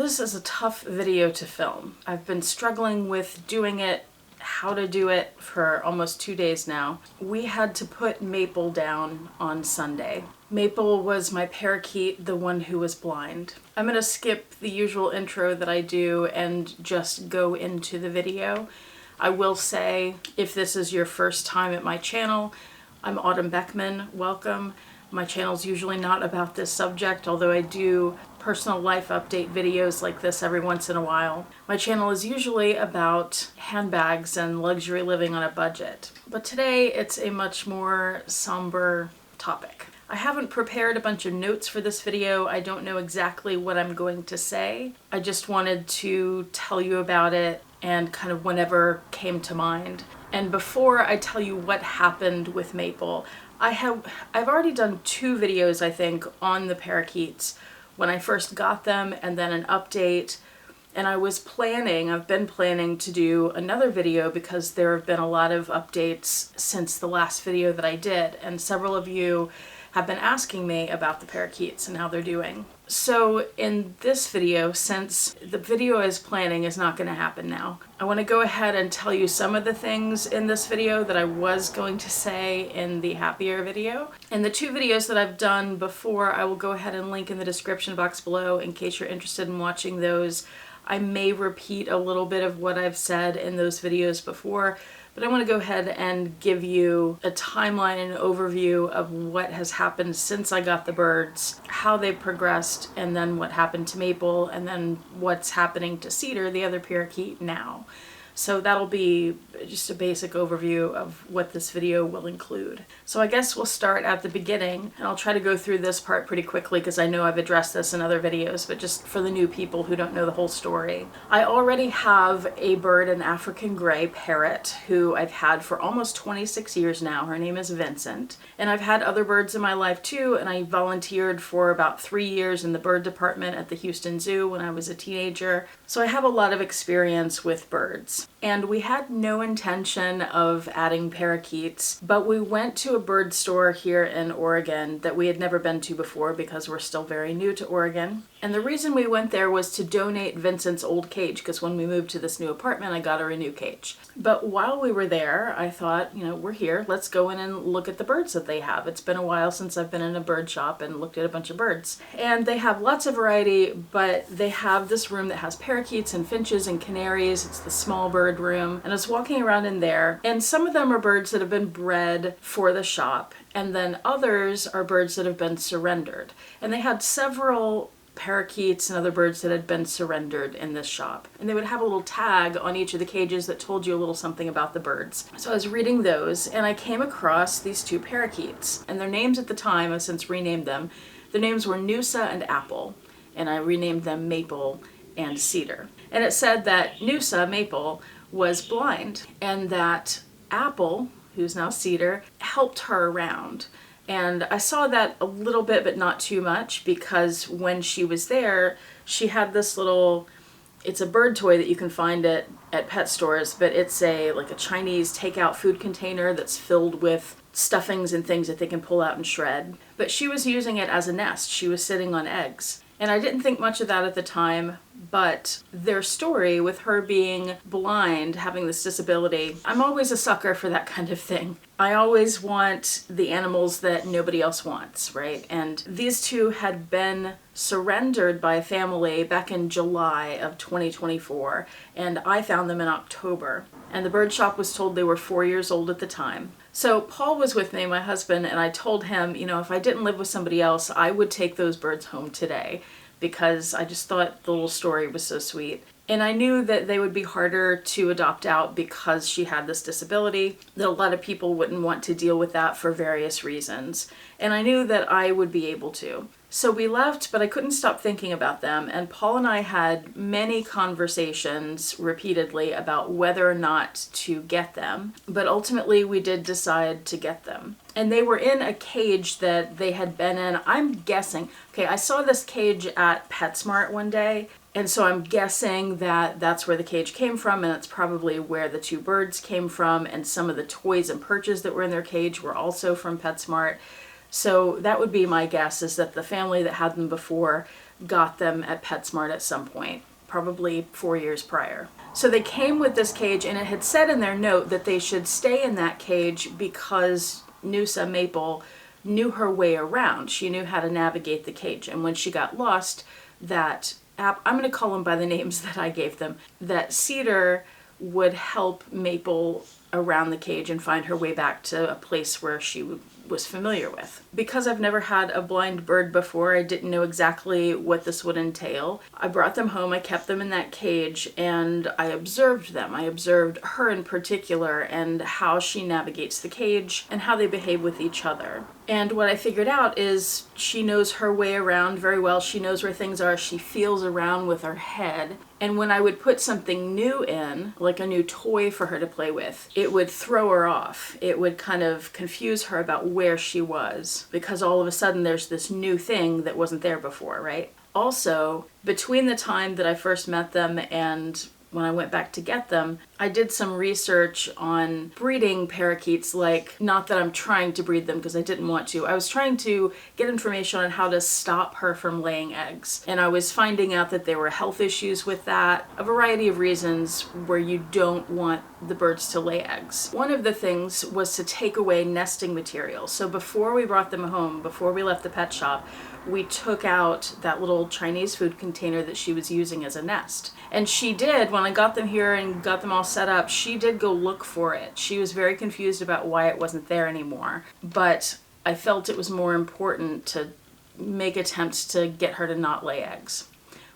This is a tough video to film. I've been struggling with doing it, how to do it, for almost 2 days now. We had to put Maple down on Sunday. Maple was my parakeet, the one who was blind. I'm gonna skip the usual intro that I do and just go into the video. I will say, if this is your first time at my channel, I'm Autumn Beckman, welcome. My channel's usually not about this subject, although I do personal life update videos like this every once in a while. My channel is usually about handbags and luxury living on a budget. But today it's a much more somber topic. I haven't prepared a bunch of notes for this video. I don't know exactly what I'm going to say. I just wanted to tell you about it and kind of whenever came to mind. And before I tell you what happened with Maple, I've already done 2 videos, I think, on the parakeets when I first got them, and then an update. And I've been planning to do another video because there have been a lot of updates since the last video that I did, and several of you have been asking me about the parakeets and how they're doing. So in this video, since the video is not going to happen now, I want to go ahead and tell you some of the things in this video that I was going to say in the happier video. And the 2 videos that I've done before, I will go ahead and link in the description box below in case you're interested in watching those. I may repeat a little bit of what I've said in those videos before, but I want to go ahead and give you a timeline and overview of what has happened since I got the birds, how they progressed, and then what happened to Maple, and then what's happening to Cedar, the other parakeet, now. So that'll be just a basic overview of what this video will include. So I guess we'll start at the beginning, and I'll try to go through this part pretty quickly because I know I've addressed this in other videos, but just for the new people who don't know the whole story. I already have a bird, an African gray parrot, who I've had for almost 26 years now. Her name is Vincent. And I've had other birds in my life too, and I volunteered for about 3 years in the bird department at the Houston Zoo when I was a teenager. So I have a lot of experience with birds. And we had no intention of adding parakeets, but we went to a bird store here in Oregon that we had never been to before because we're still very new to Oregon. And the reason we went there was to donate Vincent's old cage, because when we moved to this new apartment, I got her a new cage. But while we were there, I thought, we're here, let's go in and look at the birds that they have. It's been a while since I've been in a bird shop and looked at a bunch of birds. And they have lots of variety, but they have this room that has parakeets and finches and canaries. It's the small bird room. And I was walking around in there, and some of them are birds that have been bred for the shop, and then others are birds that have been surrendered. And they had several parakeets and other birds that had been surrendered in this shop. And they would have a little tag on each of the cages that told you a little something about the birds. So I was reading those, and I came across these 2 parakeets. And their names at the time, I've since renamed them. Their names were Noosa and Apple, and I renamed them Maple and Cedar. And it said that Noosa, Maple, was blind, and that Apple, who's now Cedar, helped her around. And I saw that a little bit, but not too much, because when she was there, she had this little, it's a bird toy that you can find at pet stores, but it's like a Chinese takeout food container that's filled with stuffings and things that they can pull out and shred. But she was using it as a nest. She was sitting on eggs. And I didn't think much of that at the time, but their story with her being blind, having this disability, I'm always a sucker for that kind of thing. I always want the animals that nobody else wants, right? And these 2 had been surrendered by a family back in July of 2024, and I found them in October. And the bird shop was told they were 4 years old at the time. So Paul was with me, my husband, and I told him, if I didn't live with somebody else, I would take those birds home today, because I just thought the little story was so sweet. And I knew that they would be harder to adopt out because she had this disability, that a lot of people wouldn't want to deal with that for various reasons. And I knew that I would be able to. So we left, but I couldn't stop thinking about them, and Paul and I had many conversations repeatedly about whether or not to get them, but ultimately we did decide to get them. And they were in a cage that they had been in, I'm guessing, I saw this cage at PetSmart one day, and so I'm guessing that that's where the cage came from, and that's probably where the 2 birds came from, and some of the toys and perches that were in their cage were also from PetSmart. So that would be my guess, is that the family that had them before got them at PetSmart at some point, probably 4 years prior. So they came with this cage, and it had said in their note that they should stay in that cage because Noosa Maple knew her way around. She knew how to navigate the cage. And when she got lost, that I'm going to call them by the names that I gave them, that Cedar would help Maple around the cage and find her way back to a place where she was familiar with. Because I've never had a blind bird before, I didn't know exactly what this would entail. I brought them home, I kept them in that cage, and I observed them. I observed her in particular and how she navigates the cage and how they behave with each other. And what I figured out is she knows her way around very well. She knows where things are. She feels around with her head. And when I would put something new in, like a new toy for her to play with, it would throw her off. It would kind of confuse her about where she was, because all of a sudden there's this new thing that wasn't there before, right? Also, between the time that I first met them and when I went back to get them, I did some research on breeding parakeets. Like, not that I'm trying to breed them because I didn't want to. I was trying to get information on how to stop her from laying eggs. And I was finding out that there were health issues with that, a variety of reasons where you don't want the birds to lay eggs. One of the things was to take away nesting material. So before we brought them home, before we left the pet shop, we took out that little Chinese food container that she was using as a nest. And she did, when I got them here and got them all set up, she did go look for it. She was very confused about why it wasn't there anymore. But I felt it was more important to make attempts to get her to not lay eggs.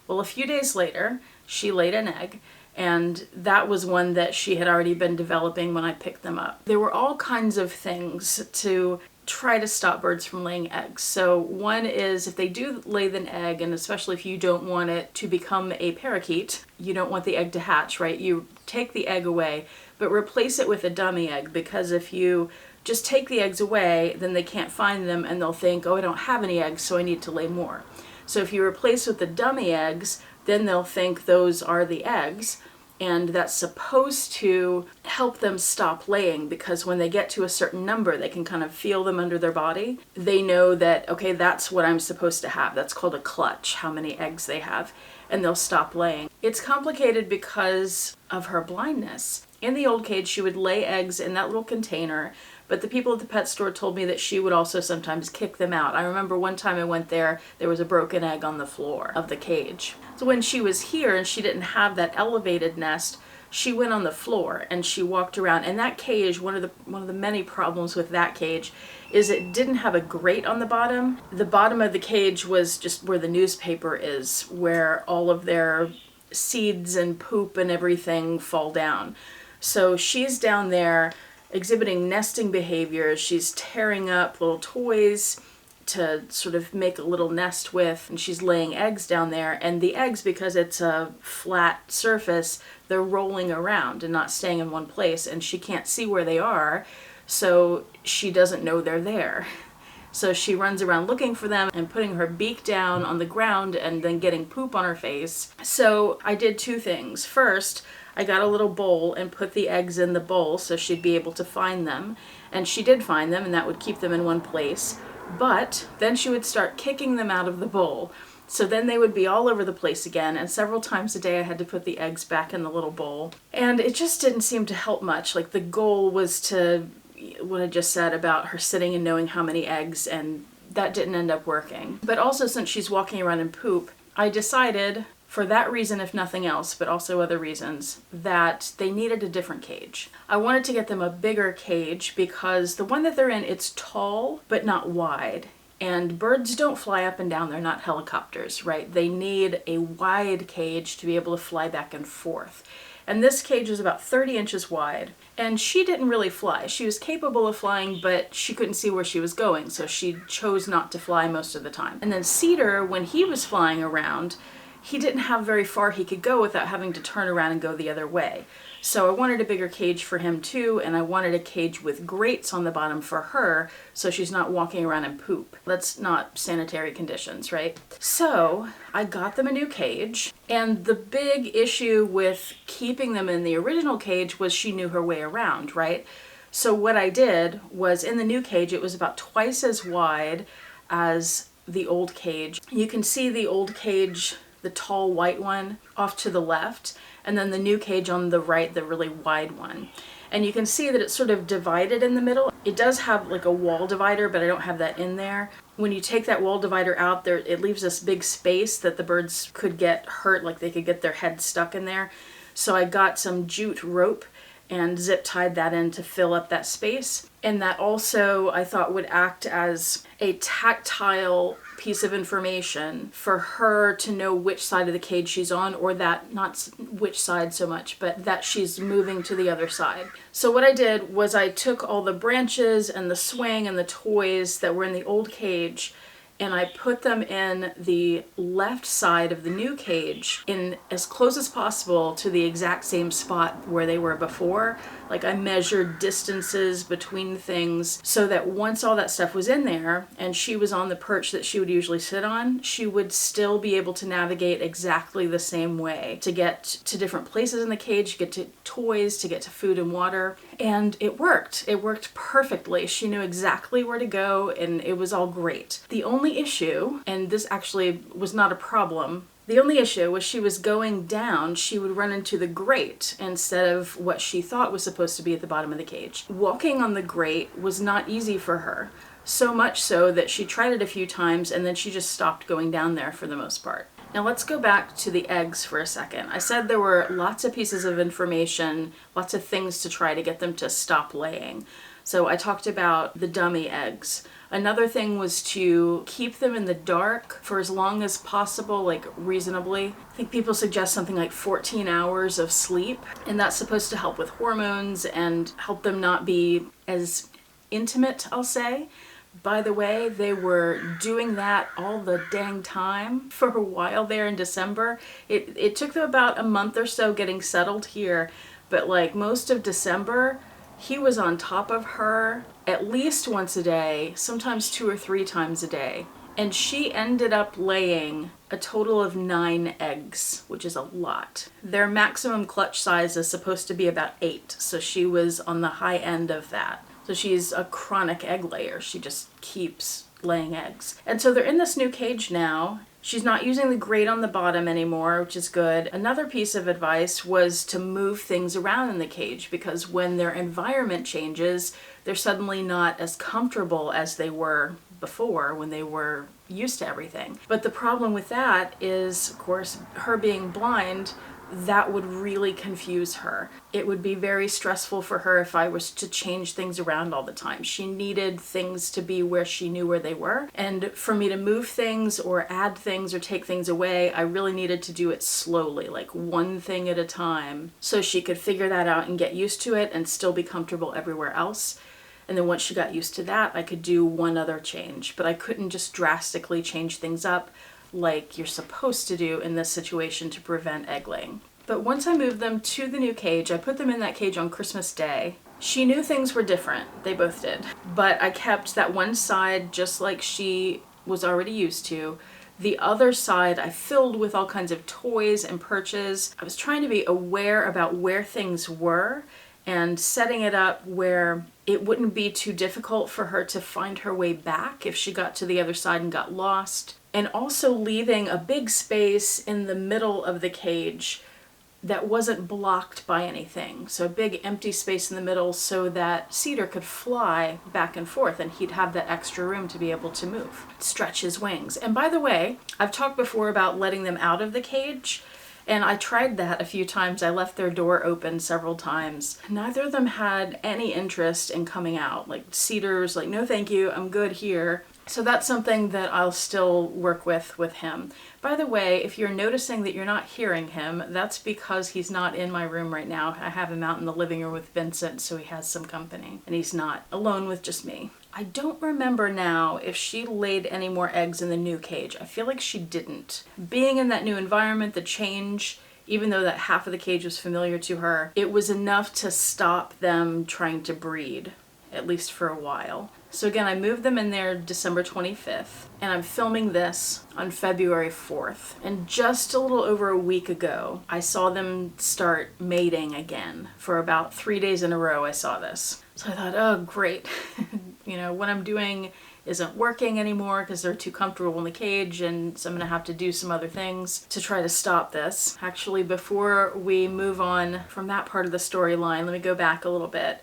Well, a few days later, she laid an egg, and that was one that she had already been developing when I picked them up. There were all kinds of things to try to stop birds from laying eggs. So one is, if they do lay an egg, and especially if you don't want it to become a parakeet, you don't want the egg to hatch, right? You take the egg away, but replace it with a dummy egg, because if you just take the eggs away, then they can't find them and they'll think, oh, I don't have any eggs, so I need to lay more. So if you replace with the dummy eggs, then they'll think those are the eggs. And that's supposed to help them stop laying, because when they get to a certain number, they can kind of feel them under their body. They know that, okay, that's what I'm supposed to have. That's called a clutch, how many eggs they have, and they'll stop laying. It's complicated because of her blindness. In the old cage, she would lay eggs in that little container, but the people at the pet store told me that she would also sometimes kick them out. I remember one time I went there was a broken egg on the floor of the cage. So when she was here and she didn't have that elevated nest, she went on the floor and she walked around. And that cage, one of the many problems with that cage is it didn't have a grate on the bottom. The bottom of the cage was just where the newspaper is, where all of their seeds and poop and everything fall down. So she's down there exhibiting nesting behaviors. She's tearing up little toys to sort of make a little nest with, and she's laying eggs down there, and the eggs, because it's a flat surface, they're rolling around and not staying in one place, and she can't see where they are, so she doesn't know they're there. So she runs around looking for them and putting her beak down on the ground and then getting poop on her face. So I did two things. First, I got a little bowl and put the eggs in the bowl so she'd be able to find them. And she did find them, and that would keep them in one place. But then she would start kicking them out of the bowl. So then they would be all over the place again, and several times a day I had to put the eggs back in the little bowl. And it just didn't seem to help much. Like, the goal was to, what I just said about her sitting and knowing how many eggs, and that didn't end up working. But also, since she's walking around in poop, I decided, for that reason if nothing else, but also other reasons, that they needed a different cage. I wanted to get them a bigger cage because the one that they're in, it's tall but not wide. And birds don't fly up and down, they're not helicopters, right? They need a wide cage to be able to fly back and forth. And this cage was about 30 inches wide. And she didn't really fly. She was capable of flying, but she couldn't see where she was going, so she chose not to fly most of the time. And then Cedar, when he was flying around, he didn't have very far he could go without having to turn around and go the other way. So I wanted a bigger cage for him too, and I wanted a cage with grates on the bottom for her so she's not walking around in poop. That's not sanitary conditions, right? So I got them a new cage, and the big issue with keeping them in the original cage was she knew her way around, right? So what I did was, in the new cage, it was about twice as wide as the old cage. You can see the old cage, the tall white one, off to the left, and then the new cage on the right, the really wide one. And you can see that it's sort of divided in the middle. It does have like a wall divider, but I don't have that in there. When you take that wall divider out there, it leaves this big space that the birds could get hurt, like they could get their head stuck in there. So I got some jute rope and zip tied that in to fill up that space. And that also I thought would act as a tactile piece of information for her to know which side of the cage she's on, or that, not which side so much, but that she's moving to the other side. So what I did was I took all the branches and the swing and the toys that were in the old cage, and I put them in the left side of the new cage, in as close as possible to the exact same spot where they were before. Like, I measured distances between things so that once all that stuff was in there and she was on the perch that she would usually sit on, she would still be able to navigate exactly the same way to get to different places in the cage, to get to toys, to get to food and water. And it worked. It worked perfectly. She knew exactly where to go, and it was all great. The only issue, and this actually was not a problem, the only issue was she was going down, she would run into the grate instead of what she thought was supposed to be at the bottom of the cage. Walking on the grate was not easy for her, so much so that she tried it a few times and then she just stopped going down there for the most part. Now let's go back to the eggs for a second. I said there were lots of pieces of information, lots of things to try to get them to stop laying. So I talked about the dummy eggs. Another thing was to keep them in the dark for as long as possible, like reasonably. I think people suggest something like 14 hours of sleep, and that's supposed to help with hormones and help them not be as intimate, I'll say. By the way, they were doing that all the dang time for a while there in December. It took them about a month or so getting settled here, but like most of December, he was on top of her at least once a day, sometimes 2 or 3 times a day. And she ended up laying a total of 9 eggs, which is a lot. Their maximum clutch size is supposed to be about 8, so she was on the high end of that. So she's a chronic egg layer. She just keeps laying eggs. And so they're in this new cage now. She's not using the grate on the bottom anymore, which is good. Another piece of advice was to move things around in the cage, because when their environment changes, they're suddenly not as comfortable as they were before when they were used to everything. But the problem with that is, of course, her being blind, that would really confuse her. It would be very stressful for her if I was to change things around all the time. She needed things to be where she knew where they were. And for me to move things or add things or take things away, I really needed to do it slowly, like one thing at a time, so she could figure that out and get used to it and still be comfortable everywhere else. And then once she got used to that, I could do one other change. But I couldn't just drastically change things up like you're supposed to do in this situation to prevent egg laying. But once I moved them to the new cage, I put them in that cage on Christmas Day. She knew things were different. They both did. But I kept that one side just like she was already used to. The other side I filled with all kinds of toys and perches. I was trying to be aware about where things were and setting it up where it wouldn't be too difficult for her to find her way back if she got to the other side and got lost. And also leaving a big space in the middle of the cage that wasn't blocked by anything. So a big empty space in the middle so that Cedar could fly back and forth and he'd have that extra room to be able to move, stretch his wings. And by the way, I've talked before about letting them out of the cage, and I tried that a few times. I left their door open several times. Neither of them had any interest in coming out. Like Cedar's like, no thank you, I'm good here. So that's something that I'll still work with him. By the way, if you're noticing that you're not hearing him, that's because he's not in my room right now. I have him out in the living room with Vincent, so he has some company. And he's not alone with just me. I don't remember now if she laid any more eggs in the new cage. I feel like she didn't. Being in that new environment, the change, even though that half of the cage was familiar to her, it was enough to stop them trying to breed, at least for a while. So again, I moved them in there December 25th, and I'm filming this on February 4th. And just a little over a week ago, I saw them start mating again. For about 3 days in a row, I saw this. So I thought, oh, great. You know, when I'm doing isn't working anymore because they're too comfortable in the cage, and so I'm gonna have to do some other things to try to stop this. Actually, before we move on from that part of the storyline, let me go back a little bit.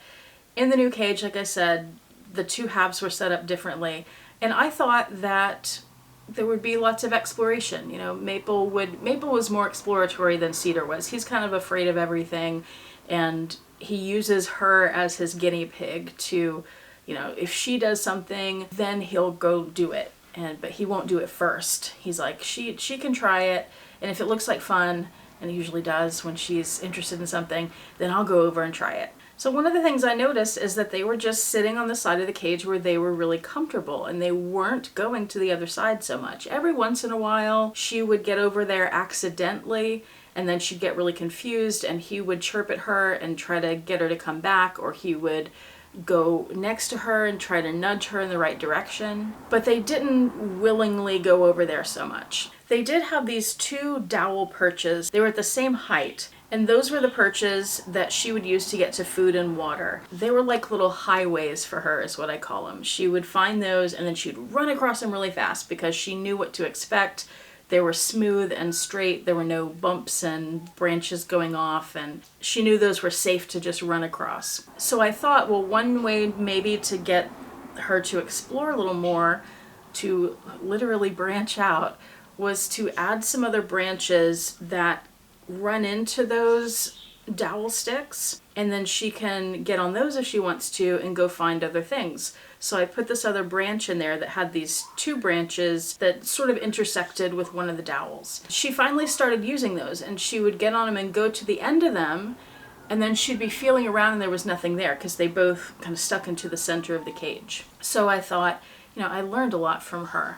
In the new cage, like I said, the two halves were set up differently, and I thought that there would be lots of exploration. You know, Maple was more exploratory than Cedar was. He's kind of afraid of everything, and he uses her as his guinea pig to, you know, if she does something, then he'll go do it. But he won't do it first. He's like, she can try it, and if it looks like fun, and it usually does when she's interested in something, then I'll go over and try it. So one of the things I noticed is that they were just sitting on the side of the cage where they were really comfortable, and they weren't going to the other side so much. Every once in a while, she would get over there accidentally, and then she'd get really confused, and he would chirp at her and try to get her to come back, or he would go next to her and try to nudge her in the right direction. But they didn't willingly go over there so much. They did have these two dowel perches. They were at the same height, and those were the perches that she would use to get to food and water. They were like little highways for her, is what I call them. She would find those, and then she'd run across them really fast because she knew what to expect. They were smooth and straight. There were no bumps and branches going off, and she knew those were safe to just run across. So I thought, well, one way maybe to get her to explore a little more, to literally branch out, was to add some other branches that run into those dowel sticks, and then she can get on those if she wants to and go find other things. So I put this other branch in there that had these two branches that sort of intersected with one of the dowels. She finally started using those, and she would get on them and go to the end of them, and then she'd be feeling around and there was nothing there because they both kind of stuck into the center of the cage. So I thought, you know, I learned a lot from her.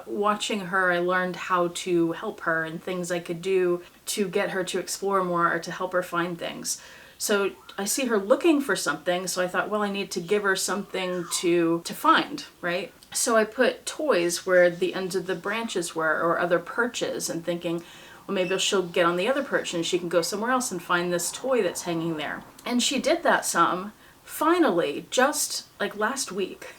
Watching her, I learned how to help her and things I could do to get her to explore more or to help her find things. So I see her looking for something, so I thought, well, I need to give her something to find, right? So I put toys where the ends of the branches were, or other perches, and thinking, well, maybe she'll get on the other perch and she can go somewhere else and find this toy that's hanging there. And she did that some. Finally, just like last week,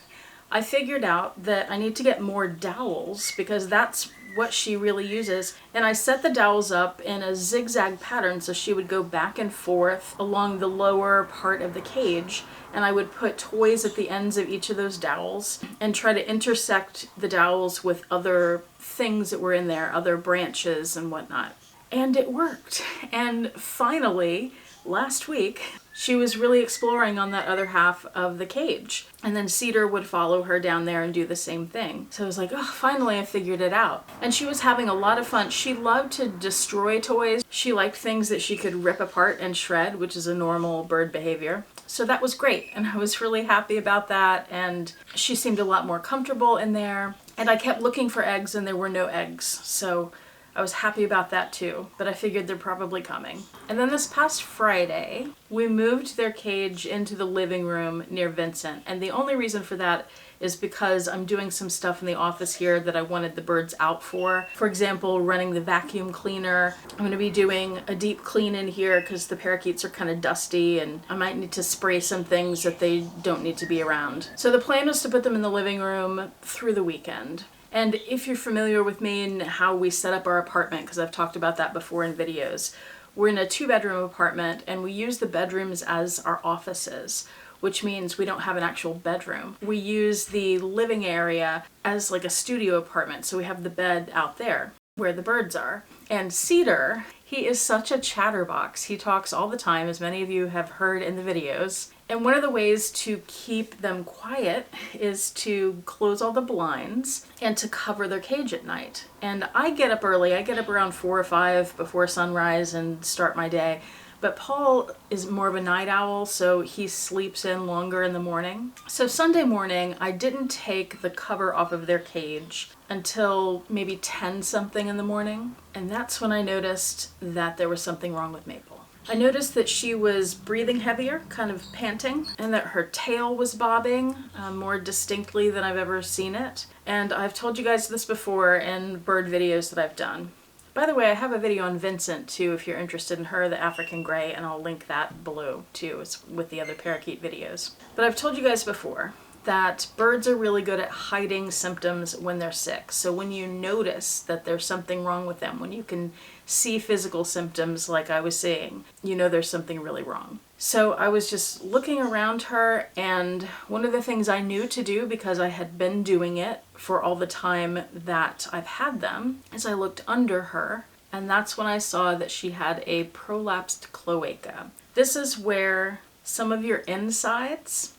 I figured out that I need to get more dowels because that's what she really uses. And I set the dowels up in a zigzag pattern so she would go back and forth along the lower part of the cage, and I would put toys at the ends of each of those dowels and try to intersect the dowels with other things that were in there, other branches and whatnot. And it worked. And finally, last week, she was really exploring on that other half of the cage. And then Cedar would follow her down there and do the same thing. So I was like, oh, finally I figured it out. And she was having a lot of fun. She loved to destroy toys. She liked things that she could rip apart and shred, which is a normal bird behavior. So that was great. And I was really happy about that. And she seemed a lot more comfortable in there. And I kept looking for eggs and there were no eggs. So I was happy about that too, but I figured they're probably coming. And then this past Friday, we moved their cage into the living room near Vincent. And the only reason for that is because I'm doing some stuff in the office here that I wanted the birds out for. For example, running the vacuum cleaner. I'm going to be doing a deep clean in here because the parakeets are kind of dusty, and I might need to spray some things that they don't need to be around. So the plan was to put them in the living room through the weekend. And if you're familiar with me and how we set up our apartment, because I've talked about that before in videos, we're in a 2-bedroom apartment and we use the bedrooms as our offices, which means we don't have an actual bedroom. We use the living area as like a studio apartment, so we have the bed out there where the birds are. And Cedar, he is such a chatterbox. He talks all the time, as many of you have heard in the videos. And one of the ways to keep them quiet is to close all the blinds and to cover their cage at night. And I get up early. I get up around 4 or 5 before sunrise and start my day. But Paul is more of a night owl, so he sleeps in longer in the morning. So Sunday morning, I didn't take the cover off of their cage until maybe 10 something in the morning. And that's when I noticed that there was something wrong with Maple. I noticed that she was breathing heavier, kind of panting, and that her tail was bobbing more distinctly than I've ever seen it. And I've told you guys this before in bird videos that I've done. By the way, I have a video on Vincent too if you're interested in her, the African Grey, and I'll link that below too. It's with the other parakeet videos. But I've told you guys before that birds are really good at hiding symptoms when they're sick. So when you notice that there's something wrong with them, when you can see physical symptoms like I was seeing, you know there's something really wrong. So I was just looking around her, and one of the things I knew to do, because I had been doing it for all the time that I've had them, is I looked under her, and that's when I saw that she had a prolapsed cloaca. This is where some of your insides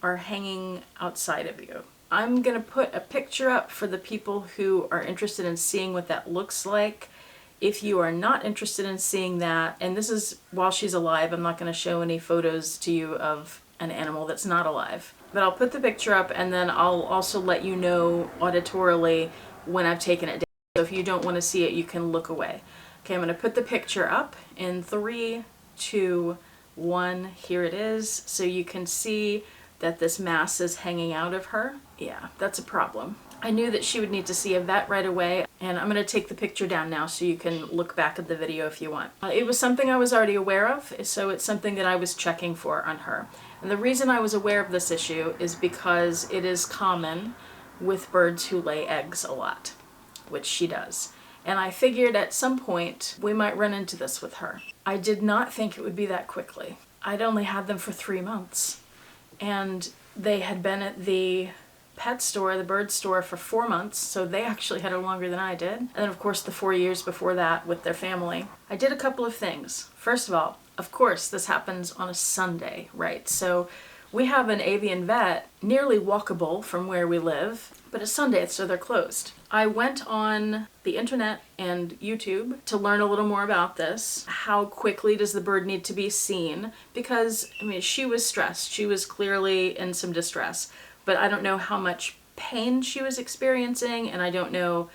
are hanging outside of you. I'm gonna put a picture up for the people who are interested in seeing what that looks like. If you are not interested in seeing that, and this is while she's alive, I'm not gonna show any photos to you of an animal that's not alive. But I'll put the picture up, and then I'll also let you know auditorily when I've taken it down. So if you don't want to see it, you can look away. Okay, I'm gonna put the picture up in 3, 2, 1. Here it is. So you can see that this mass is hanging out of her. Yeah, that's a problem. I knew that she would need to see a vet right away, and I'm going to take the picture down now so you can look back at the video if you want. It was something I was already aware of, so it's something that I was checking for on her. And the reason I was aware of this issue is because it is common with birds who lay eggs a lot, which she does. And I figured at some point we might run into this with her. I did not think it would be that quickly. I'd only had them for 3 months. And they had been at the pet store, the bird store, for 4 months, so they actually had her longer than I did. And then of course the 4 years before that with their family. I did a couple of things. First of all, of course, this happens on a Sunday, right? So we have an avian vet nearly walkable from where we live, but it's Sunday, so they're closed. I went on the internet and YouTube to learn a little more about this. How quickly does the bird need to be seen? Because, I mean, she was stressed. She was clearly in some distress, but I don't know how much pain she was experiencing, and I don't know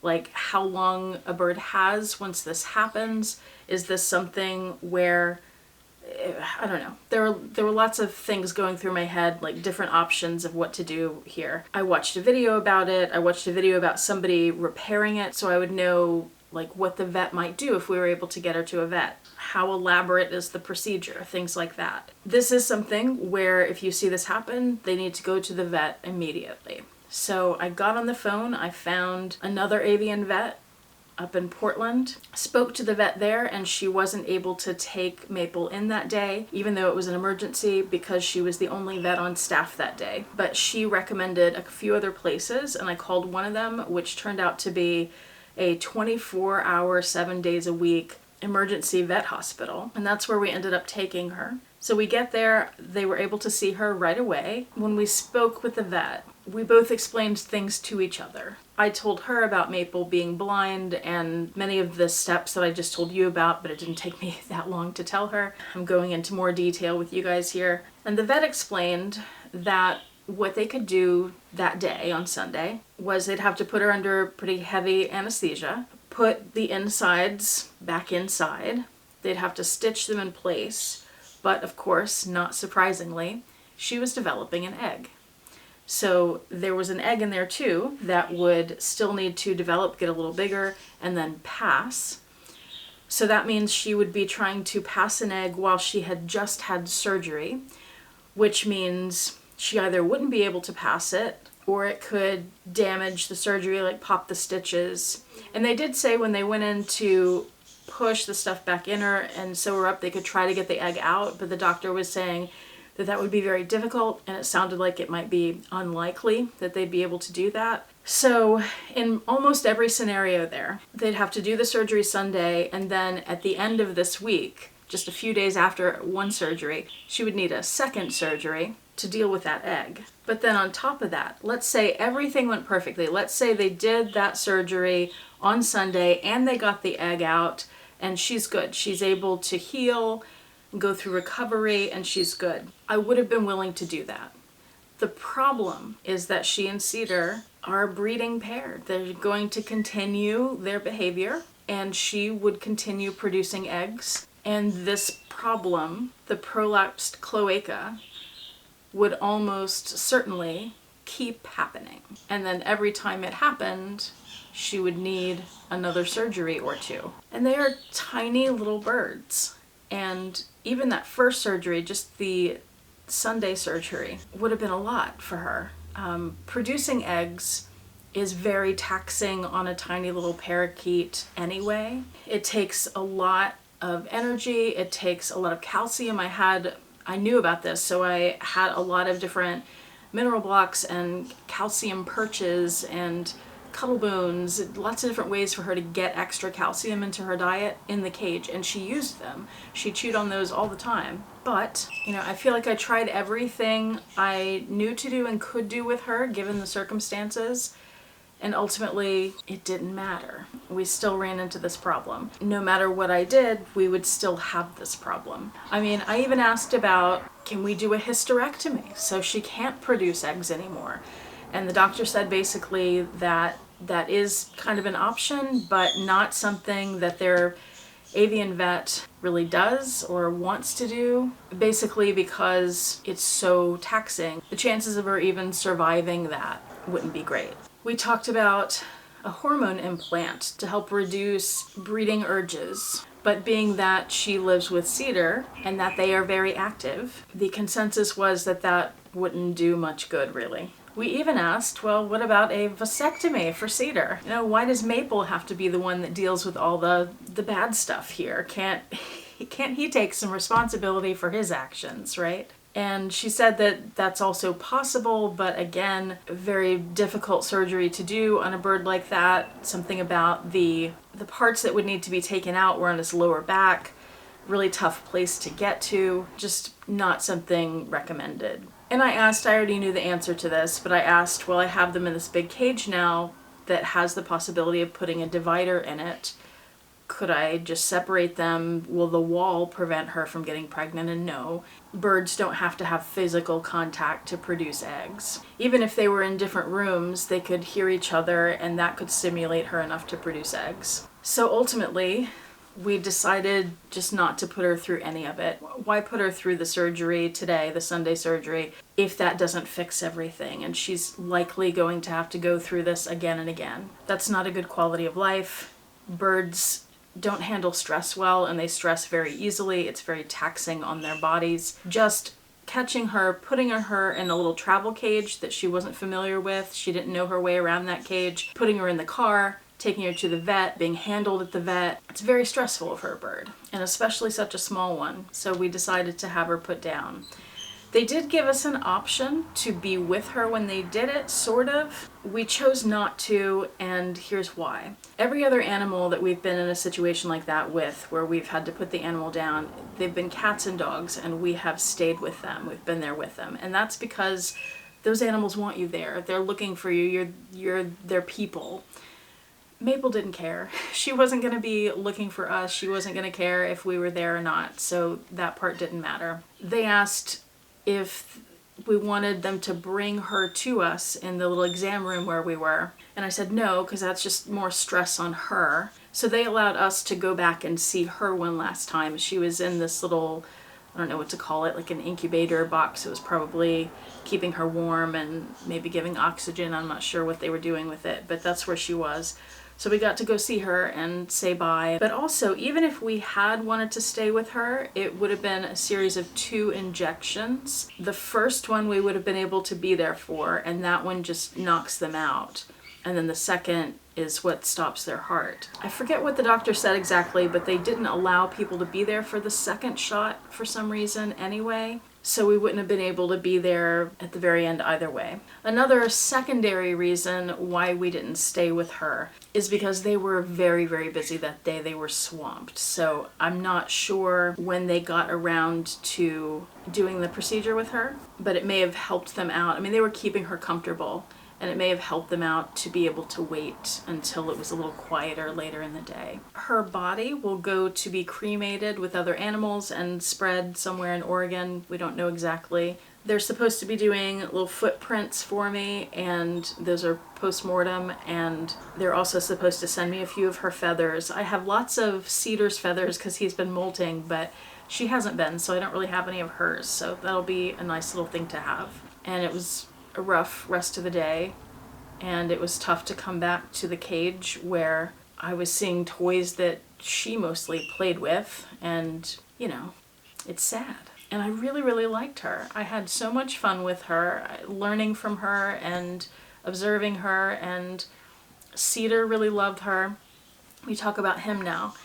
like how long a bird has once this happens. Is this something where, I don't know. There were lots of things going through my head, like different options of what to do here. I watched a video about it. I watched a video about somebody repairing it, so I would know like what the vet might do if we were able to get her to a vet. How elaborate is the procedure? Things like that. This is something where if you see this happen, they need to go to the vet immediately. So I got on the phone. I found another avian vet up in Portland, spoke to the vet there, and she wasn't able to take Maple in that day, even though it was an emergency, because she was the only vet on staff that day. But she recommended a few other places, and I called one of them, which turned out to be a 24-hour, 7 days a week emergency vet hospital, and that's where we ended up taking her. So we get there, they were able to see her right away. When we spoke with the vet, we both explained things to each other. I told her about Maple being blind and many of the steps that I just told you about, but it didn't take me that long to tell her. I'm going into more detail with you guys here. And the vet explained that what they could do that day on Sunday was they'd have to put her under pretty heavy anesthesia, put the insides back inside. They'd have to stitch them in place. But of course, not surprisingly, she was developing an egg. So there was an egg in there too that would still need to develop, get a little bigger, and then pass. So that means she would be trying to pass an egg while she had just had surgery, which means she either wouldn't be able to pass it, or it could damage the surgery, like pop the stitches. And they did say when they went in to push the stuff back in her and sew her up, they could try to get the egg out, but the doctor was saying that that would be very difficult, and it sounded like it might be unlikely that they'd be able to do that. So in almost every scenario there, they'd have to do the surgery Sunday, and then at the end of this week, just a few days after one surgery, she would need a second surgery to deal with that egg. But then on top of that, let's say everything went perfectly. Let's say they did that surgery on Sunday and they got the egg out and she's good. She's able to heal, go through recovery, and she's good. I would have been willing to do that. The problem is that she and Cedar are a breeding pair. They're going to continue their behavior, and she would continue producing eggs. And this problem, the prolapsed cloaca, would almost certainly keep happening. And then every time it happened, she would need another surgery or two. And they are tiny little birds. And even that first surgery, just the Sunday surgery would have been a lot for her. Producing eggs is very taxing on a tiny little parakeet anyway. It takes a lot of energy. It takes a lot of calcium. I knew about this, so I had a lot of different mineral blocks and calcium perches and Cuttle Boons, lots of different ways for her to get extra calcium into her diet in the cage, and she used them. She chewed on those all the time. But, I feel like I tried everything I knew to do and could do with her, given the circumstances, and ultimately it didn't matter. We still ran into this problem. No matter what I did, we would still have this problem. I even asked about, can we do a hysterectomy so she can't produce eggs anymore? And the doctor said basically that is kind of an option, but not something that their avian vet really does or wants to do, basically because it's so taxing. The chances of her even surviving that wouldn't be great. We talked about a hormone implant to help reduce breeding urges, but being that she lives with Cedar and that they are very active, the consensus was that wouldn't do much good, really. We even asked, well, what about a vasectomy for Cedar? Why does Maple have to be the one that deals with all the bad stuff here? Can't he take some responsibility for his actions, right? And she said that that's also possible, but again, very difficult surgery to do on a bird like that. Something about the parts that would need to be taken out were on his lower back. Really tough place to get to. Just not something recommended. And I already knew the answer to this, but I asked, well, I have them in this big cage now that has the possibility of putting a divider in it. Could I just separate them? Will the wall prevent her from getting pregnant? And no, birds don't have to have physical contact to produce eggs. Even if they were in different rooms, they could hear each other and that could stimulate her enough to produce eggs. So ultimately, we decided just not to put her through any of it. Why put her through the surgery today, the Sunday surgery, if that doesn't fix everything? And she's likely going to have to go through this again and again. That's not a good quality of life. Birds don't handle stress well, and they stress very easily. It's very taxing on their bodies. Just catching her, putting her in a little travel cage that she wasn't familiar with. She didn't know her way around that cage. Putting her in the car, taking her to the vet, being handled at the vet. It's very stressful for a bird, and especially such a small one. So we decided to have her put down. They did give us an option to be with her when they did it, sort of. We chose not to, and here's why. Every other animal that we've been in a situation like that with, where we've had to put the animal down, they've been cats and dogs, and we have stayed with them. We've been there with them. And that's because those animals want you there. They're looking for you. You're their people. Maple didn't care. She wasn't going to be looking for us. She wasn't going to care if we were there or not. So that part didn't matter. They asked if we wanted them to bring her to us in the little exam room where we were. And I said no, because that's just more stress on her. So they allowed us to go back and see her one last time. She was in this little, I don't know what to call it, like an incubator box. It was probably keeping her warm and maybe giving oxygen. I'm not sure what they were doing with it, but that's where she was. So we got to go see her and say bye. But also, even if we had wanted to stay with her, it would have been a series of 2 injections. The first one we would have been able to be there for, and that one just knocks them out. And then the second is what stops their heart. I forget what the doctor said exactly, but they didn't allow people to be there for the second shot for some reason anyway. So we wouldn't have been able to be there at the very end either way. Another secondary reason why we didn't stay with her is because they were very, very busy that day. They were swamped. So I'm not sure when they got around to doing the procedure with her, but it may have helped them out. I mean, they were keeping her comfortable, and it may have helped them out to be able to wait until it was a little quieter later in the day. Her body will go to be cremated with other animals and spread somewhere in Oregon. We don't know exactly. They're supposed to be doing little footprints for me, and those are post-mortem, and they're also supposed to send me a few of her feathers. I have lots of Cedar's feathers because he's been molting, but she hasn't been, so I don't really have any of hers, so that'll be a nice little thing to have. And it was a rough rest of the day, and it was tough to come back to the cage where I was seeing toys that she mostly played with, and it's sad. And I really, really liked her. I had so much fun with her, learning from her and observing her, and Cedar really loved her. We talk about him now.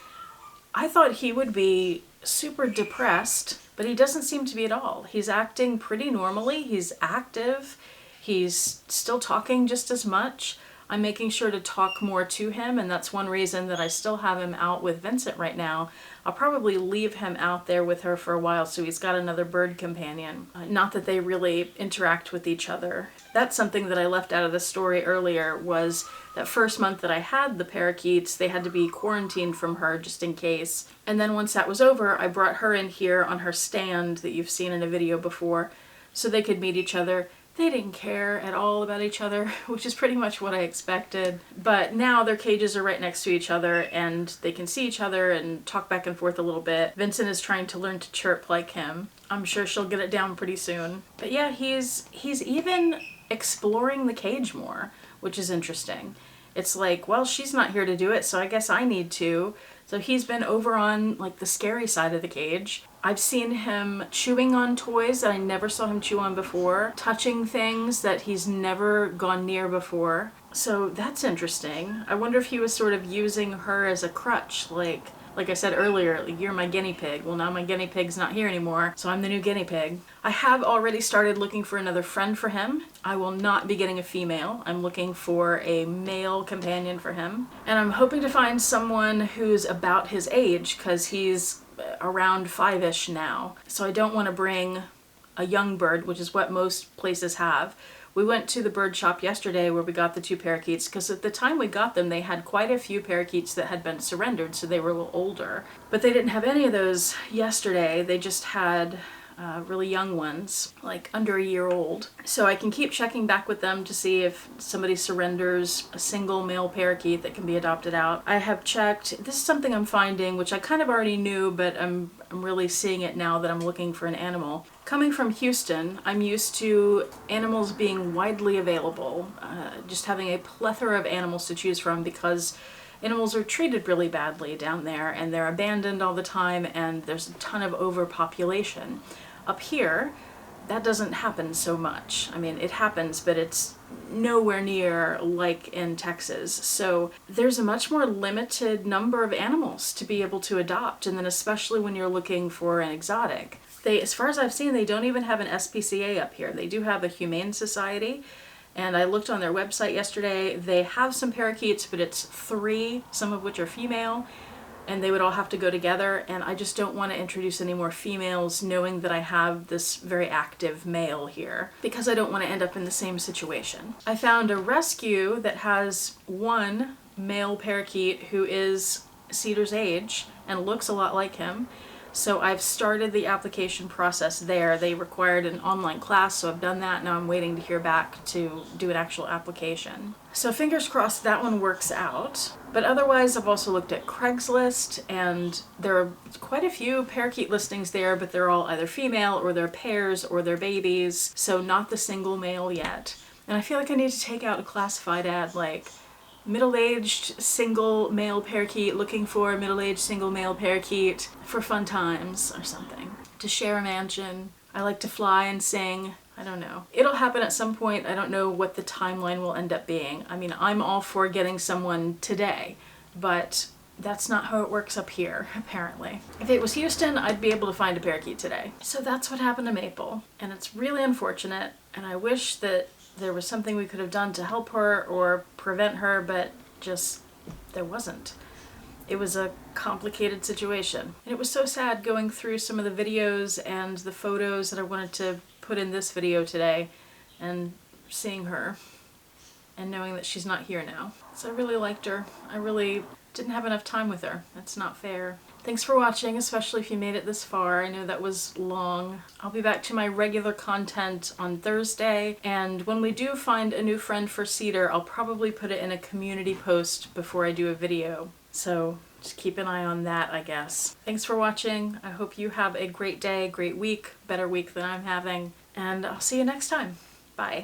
I thought he would be super depressed, but he doesn't seem to be at all. He's acting pretty normally. He's active. He's still talking just as much. I'm making sure to talk more to him, and that's one reason that I still have him out with Vincent right now. I'll probably leave him out there with her for a while so he's got another bird companion. Not that they really interact with each other. That's something that I left out of the story earlier, was that first month that I had the parakeets, they had to be quarantined from her just in case. And then once that was over, I brought her in here on her stand that you've seen in a video before so they could meet each other. They didn't care at all about each other, which is pretty much what I expected. But now their cages are right next to each other and they can see each other and talk back and forth a little bit. Vincent is trying to learn to chirp like him. I'm sure she'll get it down pretty soon. But yeah, he's even exploring the cage more, which is interesting. It's like, well, she's not here to do it, so I guess I need to. So he's been over on like the scary side of the cage. I've seen him chewing on toys that I never saw him chew on before, touching things that he's never gone near before. So that's interesting. I wonder if he was sort of using her as a crutch, like I said earlier, like, you're my guinea pig. Well, now my guinea pig's not here anymore, so I'm the new guinea pig. I have already started looking for another friend for him. I will not be getting a female. I'm looking for a male companion for him. And I'm hoping to find someone who's about his age, because he's around 5-ish now. So I don't want to bring a young bird, which is what most places have. We went to the bird shop yesterday where we got the 2 parakeets, because at the time we got them, they had quite a few parakeets that had been surrendered, so they were a little older. But they didn't have any of those yesterday. They just had really young ones, like under a year old. So I can keep checking back with them to see if somebody surrenders a single male parakeet that can be adopted out. I have checked, this is something I'm finding, which I kind of already knew, but I'm really seeing it now that I'm looking for an animal. Coming from Houston, I'm used to animals being widely available, just having a plethora of animals to choose from, because animals are treated really badly down there and they're abandoned all the time and there's a ton of overpopulation. Up here, that doesn't happen so much. I mean, it happens, but it's nowhere near like in Texas. So there's a much more limited number of animals to be able to adopt, and then especially when you're looking for an exotic. They, as far as I've seen, they don't even have an SPCA up here. They do have a humane society, and I looked on their website yesterday. They have some parakeets, but it's 3, some of which are female, and they would all have to go together, and I just don't want to introduce any more females knowing that I have this very active male here, because I don't want to end up in the same situation. I found a rescue that has 1 male parakeet who is Cedar's age and looks a lot like him. So I've started the application process there. They required an online class, so I've done that. Now I'm waiting to hear back to do an actual application. So fingers crossed that one works out. But otherwise, I've also looked at Craigslist, and there are quite a few parakeet listings there, but they're all either female or they're pairs or they're babies, so not the single male yet. And I feel like I need to take out a classified ad like, middle-aged single male parakeet looking for a middle-aged single male parakeet for fun times or something. To share a mansion. I like to fly and sing. I don't know. It'll happen at some point. I don't know what the timeline will end up being. I mean, I'm all for getting someone today, but that's not how it works up here, apparently. If it was Houston, I'd be able to find a parakeet today. So that's what happened to Maple, and it's really unfortunate, and I wish that there was something we could have done to help her or prevent her, but just there wasn't. It was a complicated situation. And it was so sad going through some of the videos and the photos that I wanted to put in this video today and seeing her and knowing that she's not here now. So I really liked her. I really didn't have enough time with her. That's not fair. Thanks for watching, especially if you made it this far. I know that was long. I'll be back to my regular content on Thursday, and when we do find a new friend for Cedar, I'll probably put it in a community post before I do a video. So just keep an eye on that, I guess. Thanks for watching. I hope you have a great day, great week, better week than I'm having, and I'll see you next time. Bye.